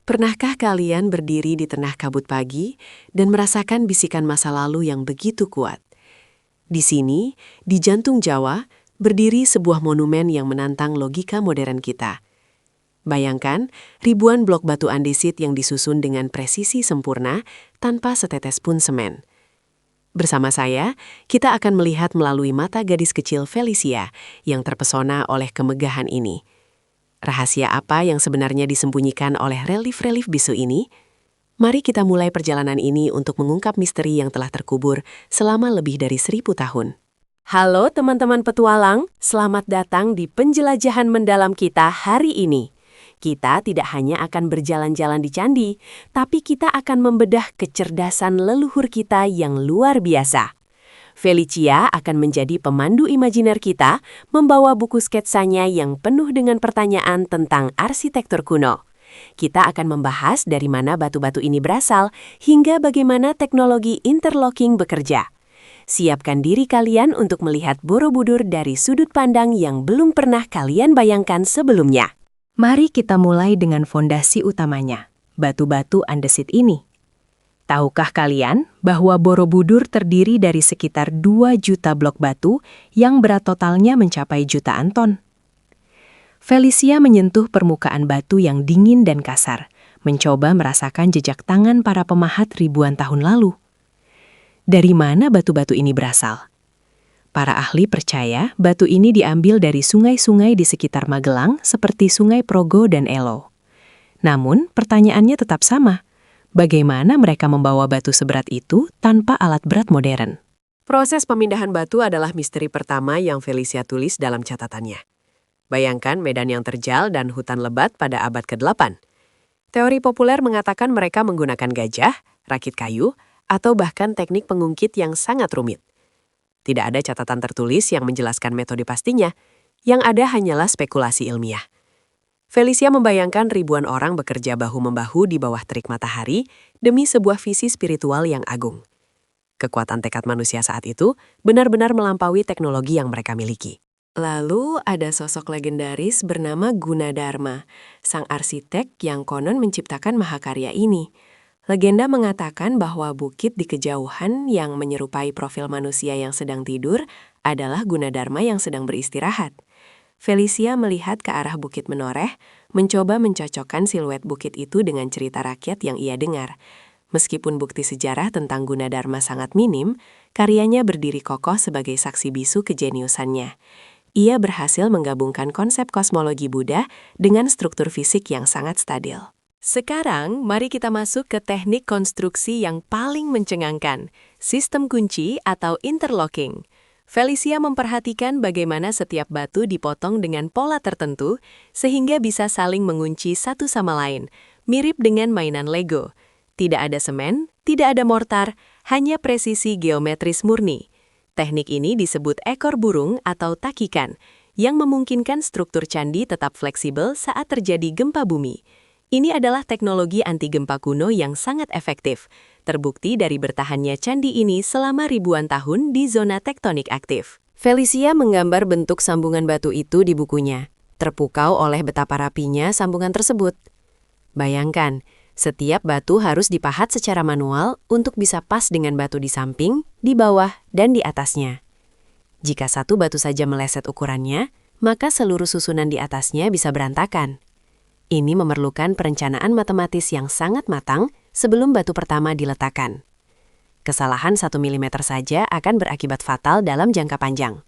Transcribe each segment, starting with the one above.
Pernahkah kalian berdiri di tengah kabut pagi dan merasakan bisikan masa lalu yang begitu kuat? Di sini, di jantung Jawa, berdiri sebuah monumen yang menantang logika modern kita. Bayangkan, ribuan blok batu andesit yang disusun dengan presisi sempurna tanpa setetes pun semen. Bersama saya, kita akan melihat melalui mata gadis kecil Felicia yang terpesona oleh kemegahan ini. Rahasia apa yang sebenarnya disembunyikan oleh relief-relief bisu ini? Mari kita mulai perjalanan ini untuk mengungkap misteri yang telah terkubur selama lebih dari 1000 tahun. Halo teman-teman petualang, selamat datang di penjelajahan mendalam kita hari ini. Kita tidak hanya akan berjalan-jalan di candi, tapi kita akan membedah kecerdasan leluhur kita yang luar biasa. Felicia akan menjadi pemandu imajiner kita, membawa buku sketsanya yang penuh dengan pertanyaan tentang arsitektur kuno. Kita akan membahas dari mana batu-batu ini berasal, hingga bagaimana teknologi interlocking bekerja. Siapkan diri kalian untuk melihat Borobudur dari sudut pandang yang belum pernah kalian bayangkan sebelumnya. Mari kita mulai dengan fondasi utamanya, batu-batu andesit ini. Tahukah kalian bahwa Borobudur terdiri dari sekitar 2 juta blok batu yang berat totalnya mencapai jutaan ton? Felicia menyentuh permukaan batu yang dingin dan kasar, mencoba merasakan jejak tangan para pemahat ribuan tahun lalu. Dari mana batu-batu ini berasal? Para ahli percaya batu ini diambil dari sungai-sungai di sekitar Magelang seperti Sungai Progo dan Elo. Namun, pertanyaannya tetap sama. Bagaimana mereka membawa batu seberat itu tanpa alat berat modern? Proses pemindahan batu adalah misteri pertama yang Felicia tulis dalam catatannya. Bayangkan medan yang terjal dan hutan lebat pada abad ke-8. Teori populer mengatakan mereka menggunakan gajah, rakit kayu, atau bahkan teknik pengungkit yang sangat rumit. Tidak ada catatan tertulis yang menjelaskan metode pastinya, yang ada hanyalah spekulasi ilmiah. Felicia membayangkan ribuan orang bekerja bahu-membahu di bawah terik matahari demi sebuah visi spiritual yang agung. Kekuatan tekad manusia saat itu benar-benar melampaui teknologi yang mereka miliki. Lalu ada sosok legendaris bernama Gunadarma, sang arsitek yang konon menciptakan mahakarya ini. Legenda mengatakan bahwa bukit di kejauhan yang menyerupai profil manusia yang sedang tidur adalah Gunadarma yang sedang beristirahat. Felicia melihat ke arah bukit menoreh, mencoba mencocokkan siluet bukit itu dengan cerita rakyat yang ia dengar. Meskipun bukti sejarah tentang Gunadarma sangat minim, karyanya berdiri kokoh sebagai saksi bisu kejeniusannya. Ia berhasil menggabungkan konsep kosmologi Buddha dengan struktur fisik yang sangat stabil. Sekarang, mari kita masuk ke teknik konstruksi yang paling mencengangkan, sistem kunci atau interlocking. Felicia memperhatikan bagaimana setiap batu dipotong dengan pola tertentu sehingga bisa saling mengunci satu sama lain, mirip dengan mainan Lego. Tidak ada semen, tidak ada mortar, hanya presisi geometris murni. Teknik ini disebut ekor burung atau takikan, yang memungkinkan struktur candi tetap fleksibel saat terjadi gempa bumi. Ini adalah teknologi anti gempa kuno yang sangat efektif, terbukti dari bertahannya candi ini selama ribuan tahun di zona tektonik aktif. Felicia menggambar bentuk sambungan batu itu di bukunya, terpukau oleh betapa rapinya sambungan tersebut. Bayangkan, setiap batu harus dipahat secara manual untuk bisa pas dengan batu di samping, di bawah, dan di atasnya. Jika satu batu saja meleset ukurannya, maka seluruh susunan di atasnya bisa berantakan. Ini memerlukan perencanaan matematis yang sangat matang sebelum batu pertama diletakkan. Kesalahan 1 mm saja akan berakibat fatal dalam jangka panjang.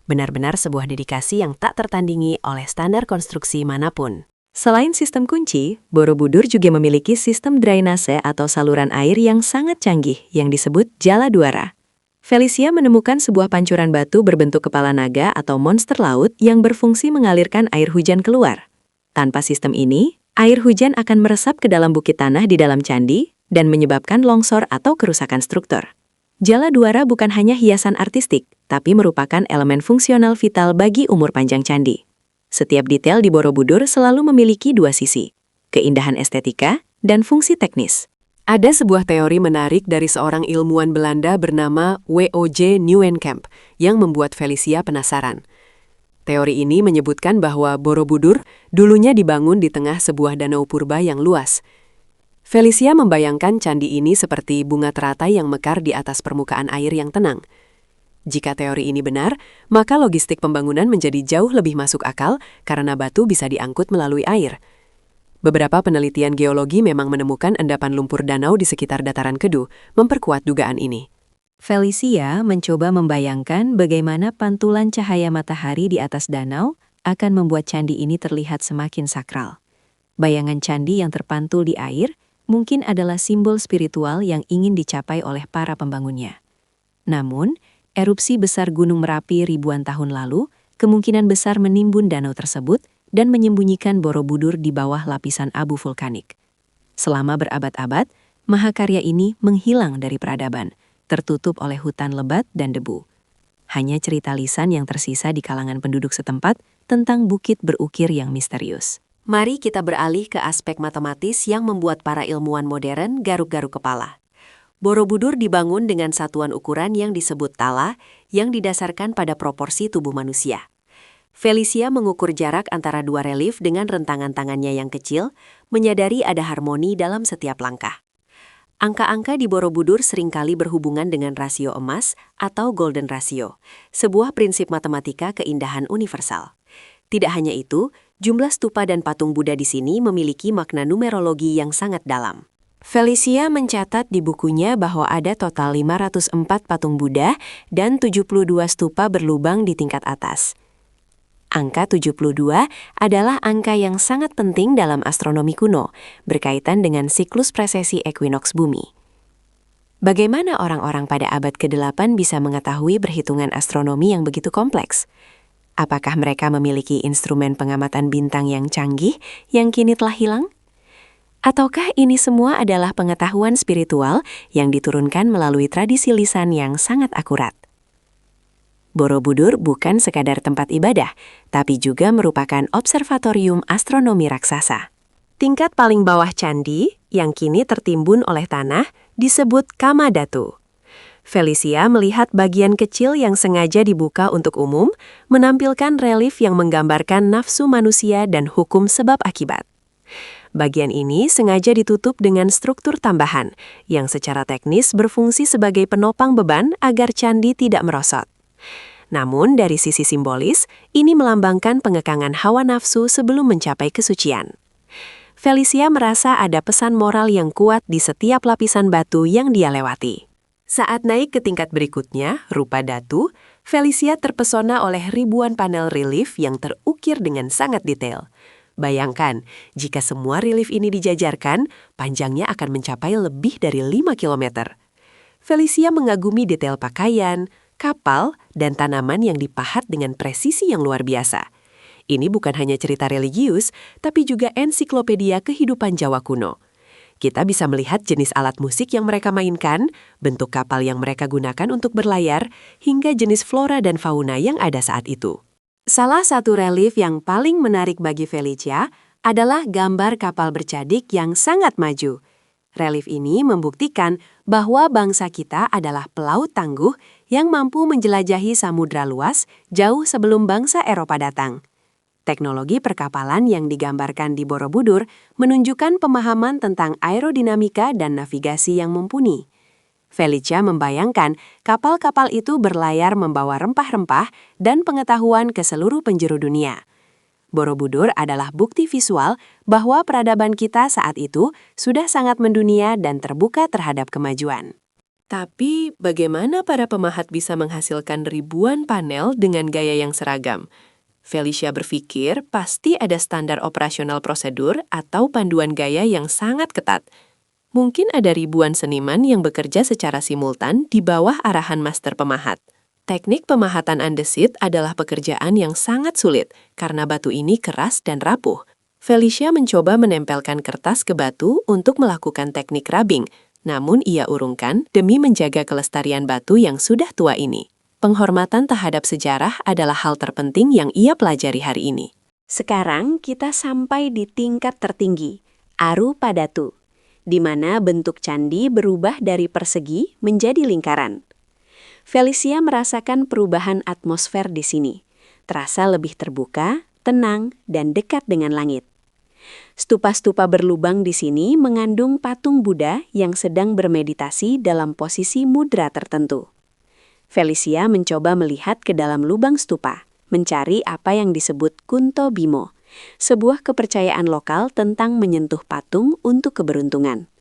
Benar-benar sebuah dedikasi yang tak tertandingi oleh standar konstruksi manapun. Selain sistem kunci, Borobudur juga memiliki sistem drainase atau saluran air yang sangat canggih yang disebut Jala Dwara. Felicia menemukan sebuah pancuran batu berbentuk kepala naga atau monster laut yang berfungsi mengalirkan air hujan keluar. Tanpa sistem ini, air hujan akan meresap ke dalam bukit tanah di dalam candi dan menyebabkan longsor atau kerusakan struktur. Jala Dwara bukan hanya hiasan artistik, tapi merupakan elemen fungsional vital bagi umur panjang candi. Setiap detail di Borobudur selalu memiliki dua sisi, keindahan estetika dan fungsi teknis. Ada sebuah teori menarik dari seorang ilmuwan Belanda bernama W.O.J. Nieuwenkamp yang membuat Felicia penasaran. Teori ini menyebutkan bahwa Borobudur dulunya dibangun di tengah sebuah danau purba yang luas. Felicia membayangkan candi ini seperti bunga teratai yang mekar di atas permukaan air yang tenang. Jika teori ini benar, maka logistik pembangunan menjadi jauh lebih masuk akal karena batu bisa diangkut melalui air. Beberapa penelitian geologi memang menemukan endapan lumpur danau di sekitar dataran Kedu, memperkuat dugaan ini. Felicia mencoba membayangkan bagaimana pantulan cahaya matahari di atas danau akan membuat candi ini terlihat semakin sakral. Bayangan candi yang terpantul di air mungkin adalah simbol spiritual yang ingin dicapai oleh para pembangunnya. Namun, erupsi besar Gunung Merapi ribuan tahun lalu kemungkinan besar menimbun danau tersebut dan menyembunyikan Borobudur di bawah lapisan abu vulkanik. Selama berabad-abad, mahakarya ini menghilang dari peradaban, tertutup oleh hutan lebat dan debu. Hanya cerita lisan yang tersisa di kalangan penduduk setempat tentang bukit berukir yang misterius. Mari kita beralih ke aspek matematis yang membuat para ilmuwan modern garuk-garuk kepala. Borobudur dibangun dengan satuan ukuran yang disebut tala yang didasarkan pada proporsi tubuh manusia. Felicia mengukur jarak antara dua relief dengan rentangan tangannya yang kecil, menyadari ada harmoni dalam setiap langkah. Angka-angka di Borobudur seringkali berhubungan dengan rasio emas atau golden ratio, sebuah prinsip matematika keindahan universal. Tidak hanya itu, jumlah stupa dan patung Buddha di sini memiliki makna numerologi yang sangat dalam. Felicia mencatat di bukunya bahwa ada total 504 patung Buddha dan 72 stupa berlubang di tingkat atas. Angka 72 adalah angka yang sangat penting dalam astronomi kuno, berkaitan dengan siklus presesi ekuinoks bumi. Bagaimana orang-orang pada abad ke-8 bisa mengetahui perhitungan astronomi yang begitu kompleks? Apakah mereka memiliki instrumen pengamatan bintang yang canggih yang kini telah hilang? Ataukah ini semua adalah pengetahuan spiritual yang diturunkan melalui tradisi lisan yang sangat akurat? Borobudur bukan sekadar tempat ibadah, tapi juga merupakan observatorium astronomi raksasa. Tingkat paling bawah candi, yang kini tertimbun oleh tanah, disebut Kamadhatu. Felicia melihat bagian kecil yang sengaja dibuka untuk umum, menampilkan relief yang menggambarkan nafsu manusia dan hukum sebab akibat. Bagian ini sengaja ditutup dengan struktur tambahan, yang secara teknis berfungsi sebagai penopang beban agar candi tidak merosot. Namun, dari sisi simbolis, ini melambangkan pengekangan hawa nafsu sebelum mencapai kesucian. Felicia merasa ada pesan moral yang kuat di setiap lapisan batu yang dia lewati. Saat naik ke tingkat berikutnya, rupa datu, Felicia terpesona oleh ribuan panel relief yang terukir dengan sangat detail. Bayangkan, jika semua relief ini dijajarkan, panjangnya akan mencapai lebih dari 5 km. Felicia mengagumi detail pakaian, kapal, dan tanaman yang dipahat dengan presisi yang luar biasa. Ini bukan hanya cerita religius, tapi juga ensiklopedia kehidupan Jawa kuno. Kita bisa melihat jenis alat musik yang mereka mainkan, bentuk kapal yang mereka gunakan untuk berlayar, hingga jenis flora dan fauna yang ada saat itu. Salah satu relief yang paling menarik bagi Felicia adalah gambar kapal bercadik yang sangat maju. Relief ini membuktikan bahwa bangsa kita adalah pelaut tangguh yang mampu menjelajahi samudra luas jauh sebelum bangsa Eropa datang. Teknologi perkapalan yang digambarkan di Borobudur menunjukkan pemahaman tentang aerodinamika dan navigasi yang mumpuni. Felicia membayangkan kapal-kapal itu berlayar membawa rempah-rempah dan pengetahuan ke seluruh penjuru dunia. Borobudur adalah bukti visual bahwa peradaban kita saat itu sudah sangat mendunia dan terbuka terhadap kemajuan. Tapi, bagaimana para pemahat bisa menghasilkan ribuan panel dengan gaya yang seragam? Felicia berpikir pasti ada standar operasional prosedur atau panduan gaya yang sangat ketat. Mungkin ada ribuan seniman yang bekerja secara simultan di bawah arahan master pemahat. Teknik pemahatan andesit adalah pekerjaan yang sangat sulit karena batu ini keras dan rapuh. Felicia mencoba menempelkan kertas ke batu untuk melakukan teknik rubbing, namun ia urungkan demi menjaga kelestarian batu yang sudah tua ini. Penghormatan terhadap sejarah adalah hal terpenting yang ia pelajari hari ini. Sekarang kita sampai di tingkat tertinggi, Arupadatu, di mana bentuk candi berubah dari persegi menjadi lingkaran. Felicia merasakan perubahan atmosfer di sini. terasa lebih terbuka, tenang, dan dekat dengan langit. Stupa-stupa berlubang di sini mengandung patung Buddha yang sedang bermeditasi dalam posisi mudra tertentu. Felicia mencoba melihat ke dalam lubang stupa, mencari apa yang disebut Kunto Bimo, sebuah kepercayaan lokal tentang menyentuh patung untuk keberuntungan.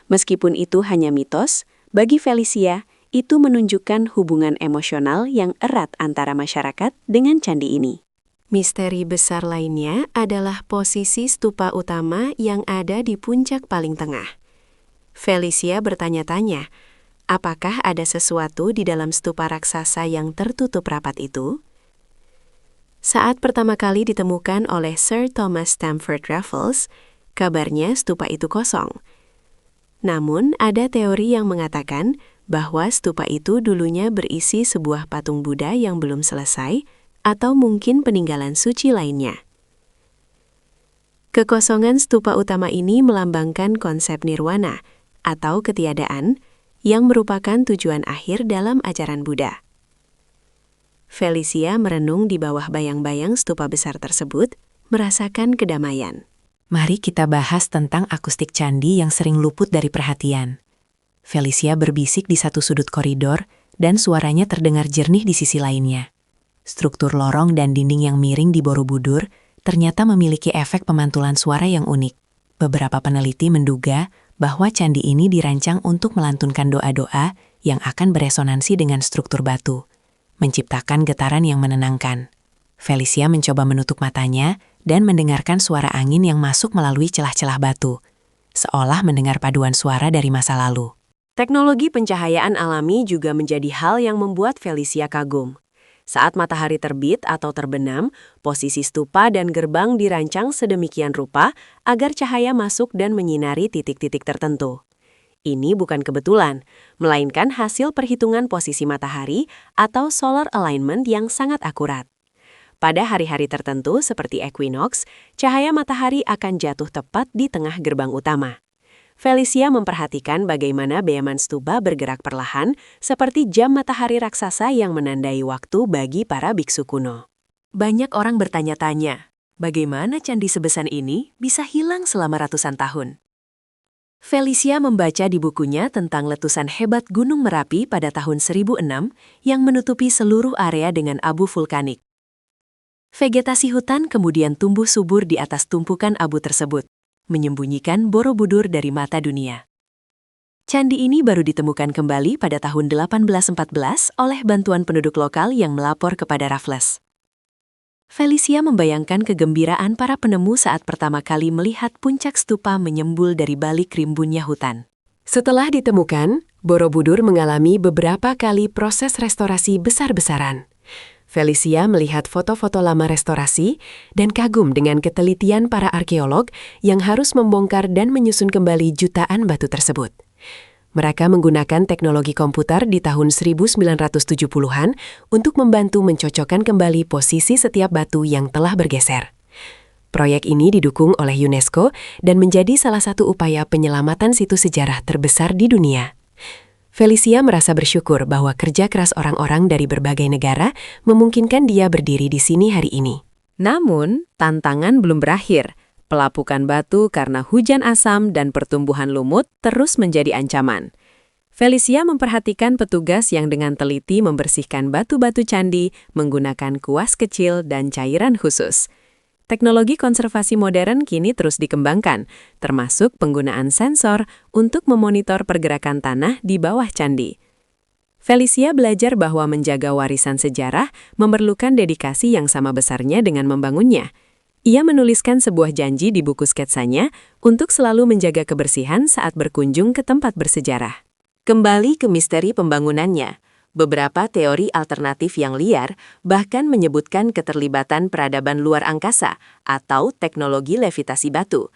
Meskipun itu hanya mitos, bagi Felicia, itu menunjukkan hubungan emosional yang erat antara masyarakat dengan candi ini. Misteri besar lainnya adalah posisi stupa utama yang ada di puncak paling tengah. Felicia bertanya-tanya, apakah ada sesuatu di dalam stupa raksasa yang tertutup rapat itu? Saat pertama kali ditemukan oleh Sir Thomas Stamford Raffles, kabarnya stupa itu kosong. Namun, ada teori yang mengatakan bahwa stupa itu dulunya berisi sebuah patung Buddha yang belum selesai, atau mungkin peninggalan suci lainnya. Kekosongan stupa utama ini melambangkan konsep nirwana, atau ketiadaan, yang merupakan tujuan akhir dalam ajaran Buddha. Felicia merenung di bawah bayang-bayang stupa besar tersebut, merasakan kedamaian. Mari kita bahas tentang akustik candi yang sering luput dari perhatian. Felicia berbisik di satu sudut koridor, dan suaranya terdengar jernih di sisi lainnya. Struktur lorong dan dinding yang miring di Borobudur ternyata memiliki efek pemantulan suara yang unik. Beberapa peneliti menduga bahwa candi ini dirancang untuk melantunkan doa-doa yang akan beresonansi dengan struktur batu, menciptakan getaran yang menenangkan. Felicia mencoba menutup matanya dan mendengarkan suara angin yang masuk melalui celah-celah batu, seolah mendengar paduan suara dari masa lalu. Teknologi pencahayaan alami juga menjadi hal yang membuat Felicia kagum. Saat matahari terbit atau terbenam, posisi stupa dan gerbang dirancang sedemikian rupa agar cahaya masuk dan menyinari titik-titik tertentu. Ini bukan kebetulan, melainkan hasil perhitungan posisi matahari atau solar alignment yang sangat akurat. Pada hari-hari tertentu seperti equinox, cahaya matahari akan jatuh tepat di tengah gerbang utama. Felicia memperhatikan bagaimana beaman stupa bergerak perlahan seperti jam matahari raksasa yang menandai waktu bagi para biksu kuno. Banyak orang bertanya-tanya, bagaimana candi sebesar ini bisa hilang selama ratusan tahun? Felicia membaca di bukunya tentang letusan hebat Gunung Merapi pada tahun 1006 yang menutupi seluruh area dengan abu vulkanik. Vegetasi hutan kemudian tumbuh subur di atas tumpukan abu tersebut, menyembunyikan Borobudur dari mata dunia. Candi ini baru ditemukan kembali pada tahun 1814 oleh bantuan penduduk lokal yang melapor kepada Raffles. Felicia membayangkan kegembiraan para penemu saat pertama kali melihat puncak stupa menyembul dari balik rimbunnya hutan. Setelah ditemukan, Borobudur mengalami beberapa kali proses restorasi besar-besaran. Felicia melihat foto-foto lama restorasi dan kagum dengan ketelitian para arkeolog yang harus membongkar dan menyusun kembali jutaan batu tersebut. Mereka menggunakan teknologi komputer di tahun 1970-an untuk membantu mencocokkan kembali posisi setiap batu yang telah bergeser. Proyek ini didukung oleh UNESCO dan menjadi salah satu upaya penyelamatan situs sejarah terbesar di dunia. Felicia merasa bersyukur bahwa kerja keras orang-orang dari berbagai negara memungkinkan dia berdiri di sini hari ini. Namun, tantangan belum berakhir. Pelapukan batu karena hujan asam dan pertumbuhan lumut terus menjadi ancaman. Felicia memperhatikan petugas yang dengan teliti membersihkan batu-batu candi menggunakan kuas kecil dan cairan khusus. Teknologi konservasi modern kini terus dikembangkan, termasuk penggunaan sensor untuk memonitor pergerakan tanah di bawah candi. Felicia belajar bahwa menjaga warisan sejarah memerlukan dedikasi yang sama besarnya dengan membangunnya. Ia menuliskan sebuah janji di buku sketsanya untuk selalu menjaga kebersihan saat berkunjung ke tempat bersejarah. Kembali ke misteri pembangunannya. Beberapa teori alternatif yang liar bahkan menyebutkan keterlibatan peradaban luar angkasa atau teknologi levitasi batu.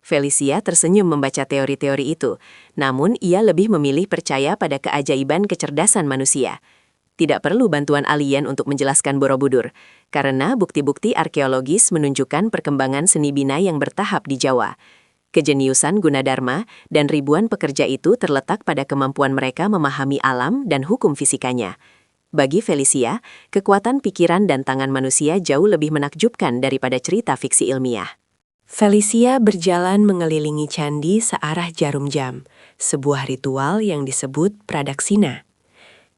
Felicia tersenyum membaca teori-teori itu, namun ia lebih memilih percaya pada keajaiban kecerdasan manusia. Tidak perlu bantuan alien untuk menjelaskan Borobudur, karena bukti-bukti arkeologis menunjukkan perkembangan seni bina yang bertahap di Jawa. Kejeniusan Gunadarma dan ribuan pekerja itu terletak pada kemampuan mereka memahami alam dan hukum fisikanya. Bagi Felicia, kekuatan pikiran dan tangan manusia jauh lebih menakjubkan daripada cerita fiksi ilmiah. Felicia berjalan mengelilingi candi searah jarum jam, sebuah ritual yang disebut pradaksina.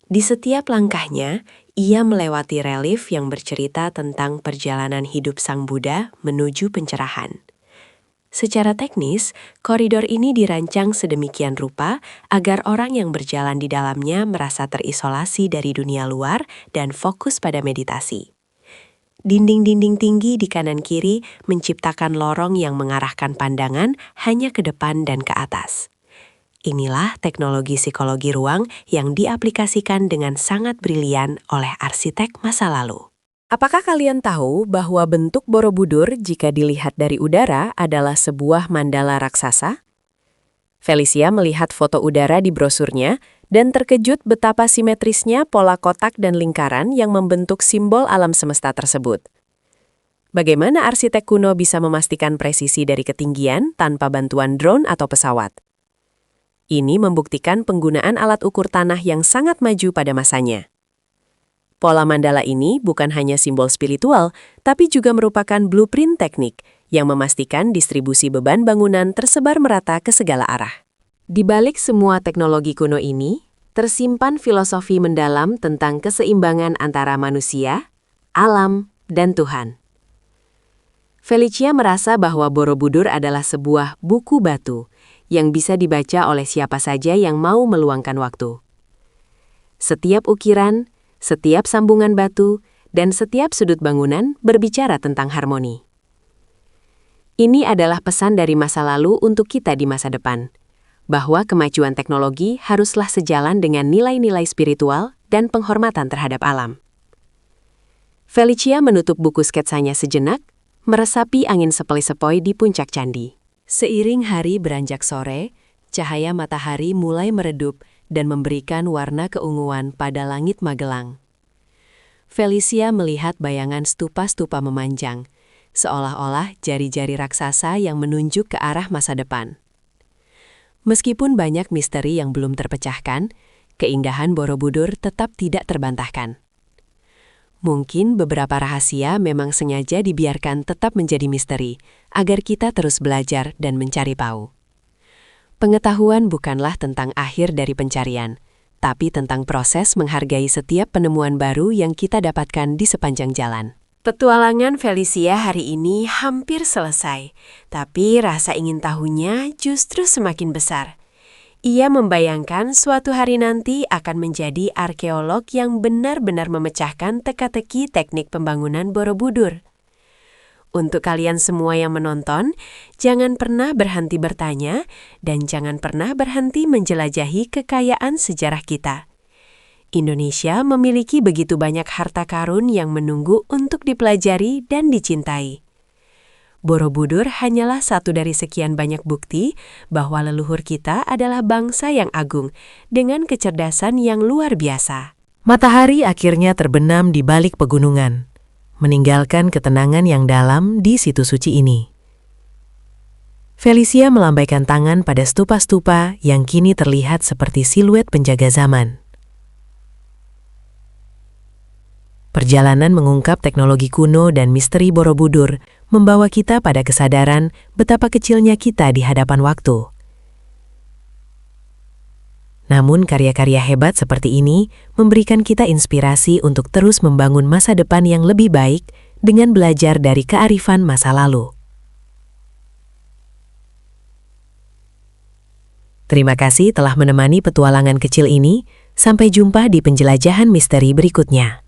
Di setiap langkahnya, ia melewati relief yang bercerita tentang perjalanan hidup Sang Buddha menuju pencerahan. Secara teknis, koridor ini dirancang sedemikian rupa agar orang yang berjalan di dalamnya merasa terisolasi dari dunia luar dan fokus pada meditasi. Dinding-dinding tinggi di kanan kiri menciptakan lorong yang mengarahkan pandangan hanya ke depan dan ke atas. Inilah teknologi psikologi ruang yang diaplikasikan dengan sangat brilian oleh arsitek masa lalu. Apakah kalian tahu bahwa bentuk Borobudur jika dilihat dari udara adalah sebuah mandala raksasa? Felicia melihat foto udara di brosurnya dan terkejut betapa simetrisnya pola kotak dan lingkaran yang membentuk simbol alam semesta tersebut. Bagaimana arsitek kuno bisa memastikan presisi dari ketinggian tanpa bantuan drone atau pesawat? Ini membuktikan penggunaan alat ukur tanah yang sangat maju pada masanya. Pola mandala ini bukan hanya simbol spiritual, tapi juga merupakan blueprint teknik yang memastikan distribusi beban bangunan tersebar merata ke segala arah. Di balik semua teknologi kuno ini, tersimpan filosofi mendalam tentang keseimbangan antara manusia, alam, dan Tuhan. Felicia merasa bahwa Borobudur adalah sebuah buku batu yang bisa dibaca oleh siapa saja yang mau meluangkan waktu. Setiap ukiran, setiap sambungan batu, dan setiap sudut bangunan berbicara tentang harmoni. Ini adalah pesan dari masa lalu untuk kita di masa depan, bahwa kemajuan teknologi haruslah sejalan dengan nilai-nilai spiritual dan penghormatan terhadap alam. Felicia menutup buku sketsanya sejenak, meresapi angin sepoi-sepoi di puncak candi. Seiring hari beranjak sore, cahaya matahari mulai meredup dan memberikan warna keunguan pada langit Magelang. Felicia melihat bayangan stupa-stupa memanjang, seolah-olah jari-jari raksasa yang menunjuk ke arah masa depan. Meskipun banyak misteri yang belum terpecahkan, keindahan Borobudur tetap tidak terbantahkan. Mungkin beberapa rahasia memang sengaja dibiarkan tetap menjadi misteri, agar kita terus belajar dan mencari tahu. Pengetahuan bukanlah tentang akhir dari pencarian, tapi tentang proses menghargai setiap penemuan baru yang kita dapatkan di sepanjang jalan. Petualangan Felicia hari ini hampir selesai, tapi rasa ingin tahunya justru semakin besar. Ia membayangkan suatu hari nanti akan menjadi arkeolog yang benar-benar memecahkan teka-teki teknik pembangunan Borobudur. Untuk kalian semua yang menonton, jangan pernah berhenti bertanya dan jangan pernah berhenti menjelajahi kekayaan sejarah kita. Indonesia memiliki begitu banyak harta karun yang menunggu untuk dipelajari dan dicintai. Borobudur hanyalah satu dari sekian banyak bukti bahwa leluhur kita adalah bangsa yang agung dengan kecerdasan yang luar biasa. Matahari akhirnya terbenam di balik pegunungan, meninggalkan ketenangan yang dalam di situs suci ini. Felicia melambaikan tangan pada stupa-stupa yang kini terlihat seperti siluet penjaga zaman. Perjalanan mengungkap teknologi kuno dan misteri Borobudur membawa kita pada kesadaran betapa kecilnya kita di hadapan waktu. Namun karya-karya hebat seperti ini memberikan kita inspirasi untuk terus membangun masa depan yang lebih baik dengan belajar dari kearifan masa lalu. Terima kasih telah menemani petualangan kecil ini. Sampai jumpa di penjelajahan misteri berikutnya.